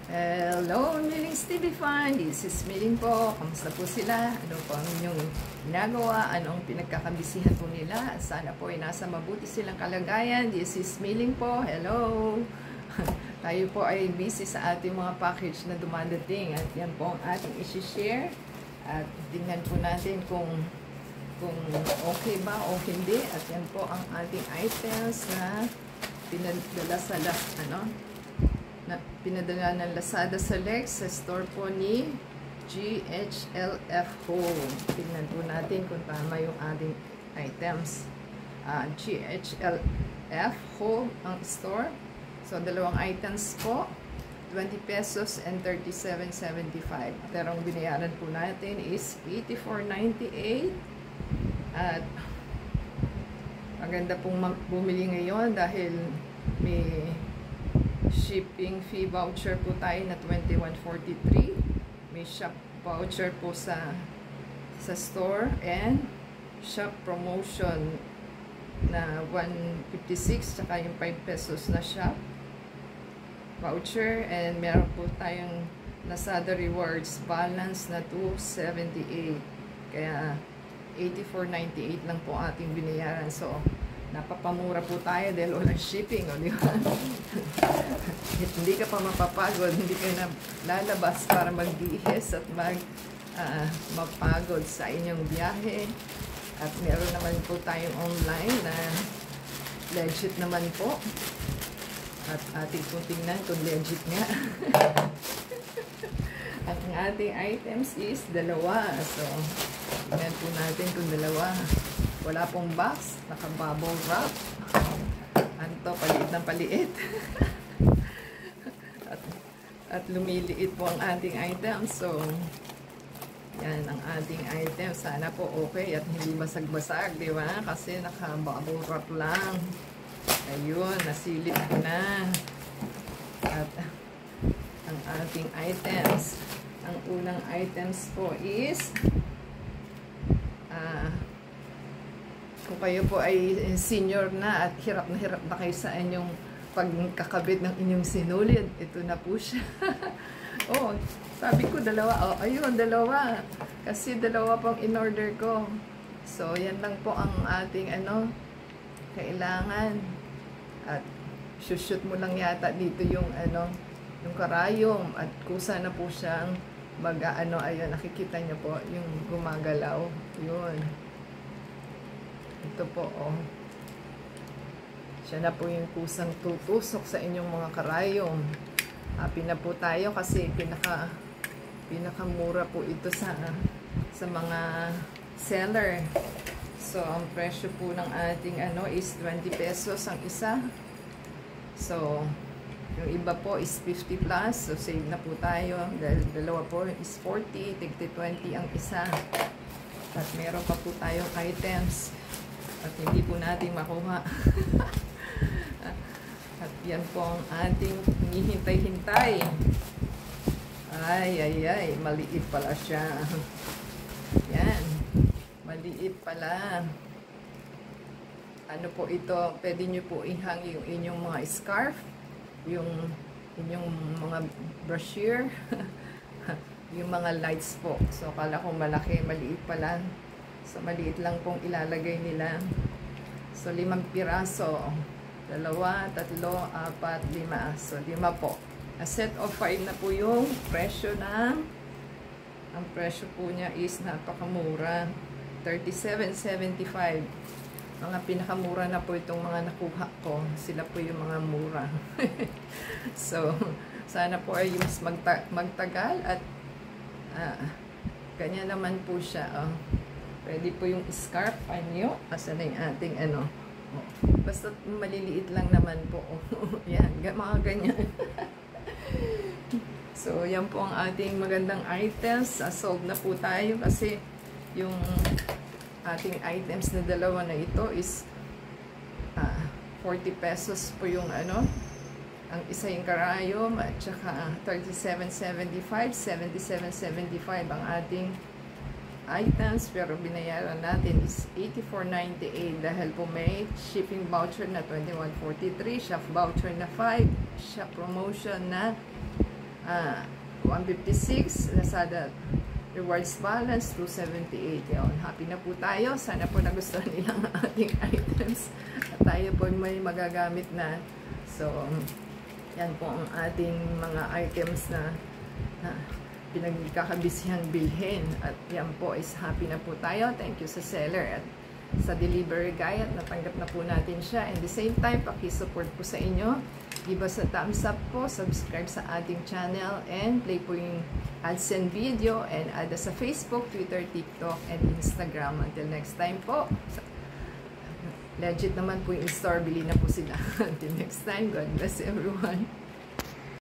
Hello, Millings TV fan! This is Milling po. Kamusta po sila? Ano po ang inyong ginagawa? Anong pinagkakabisihan po nila? Sana po ay nasa mabuti silang kalagayan. This is Milling po. Hello! Tayo po ay busy sa ating mga package na dumadating. At yan po ang ating isi-share. At tingnan po natin kung okay ba o hindi. At yan po ang ating items na pinadala sa pinadala ng Lazada Select sa store po ni GHLF Home. Tingnan po natin kung tama yung ating items. GHLF Home ang store. So, dalawang items po. 20 pesos and 37.75. Pero ang binayaran po natin is 84.98. At maganda pong bumili ngayon dahil may shipping fee voucher po tayo na 21.43. May shop voucher po sa store and shop promotion na 156 tsaka yung 5 pesos na shop voucher, and meron po tayong Lazada rewards balance na 278. Kaya 84.98 lang po ating binayaran. So napapamura po tayo dahil walang shipping, o di ba? Hindi ka pa mapapagod, hindi ka na lalabas para magbihis at mapagod sa inyong biyahe. At meron naman po tayong online na legit naman po. At ating pong tingnan kung legit nga. At ang ating items is dalawa. So, tingnan po natin kung dalawa. Wala pong box, naka-bubble wrap. Ano to, paliit ng paliit. at lumiliit po ang ating item. So, yan ang ating item. Sana po okay at hindi basag-basag, di ba? Kasi naka-bubble wrap lang. Ayun, nasilip ko na. At ang ating items. Ang unang items po is kung kayo po ay senior na at hirap na kayo sa inyong pagkakabit ng inyong sinulid, ito na po siya. Oh, sabi ko dalawa. Oh, ayun, dalawa. Kasi dalawa pang in-order ko. So, yan lang po ang ating kailangan. At shoot mo lang yata dito yung yung karayom at kusa na po siyang ayun, nakikita niyo po yung gumagalaw. Yun. Ito po, oh. Siya na po yung kusang tutusok sa inyong mga karayom. Happy na po tayo kasi pinakamura po ito sa mga seller. So, ang presyo po ng ating is 20 pesos ang isa. So, yung iba po is 50 plus. So, save na po tayo. Dahil dalawa po is 40, tigti 20 ang isa. At meron pa po tayong items. At hindi po natin makuha. At yan po ang ating hinihintay-hintay. Ay, maliit pala siya. Yan. Maliit pala. Ano po ito? Pwede nyo po ihang yung inyong mga scarf. Yung inyong mga brochure. Yung mga lights po. So, akala ko malaki. Maliit pala. So, maliit lang pong ilalagay nila. So, 5 piraso. 2, 3, 4, 5. So, 5 po. A set of 5 na po yung presyo na. Ang presyo po niya is napakamura. 37.75. Mga pinakamura na po itong mga nakuha ko. Sila po yung mga mura. So, sana po ay mas magtagal at ganyan naman po siya. Oh. Pwede po yung scarf nyo. Asa na yung ating Oh. Basta maliliit lang naman po. Oh. Yan, mga ganyan. So, yan po ang ating magandang items. Sold na po tayo kasi yung ating items na dalawa na ito is 40 pesos po yung ang isa yung karayom at saka 37.75, 77.75 ang ating items, pero binayaran natin is 84.98 dahil po may shipping voucher na 21.43, shop voucher na 5, shop promotion na 156, Lazada rewards balance 278. Yun, happy na po tayo. Sana po nagustuhan nilang ating items at tayo po may magagamit na. So yan po ang ating mga items na pinagkakabisihang bilhin, at yan po is happy na po tayo. Thank you sa seller at sa delivery guy at natanggap na po natin siya. And the same time, paki-support po sa inyo, give us a thumbs up po, subscribe sa ating channel, and play po yung ads and video, and add us sa Facebook, Twitter, TikTok, and Instagram. Until next time po, legit naman po yung store, bili na po sila. Until next time, God bless everyone.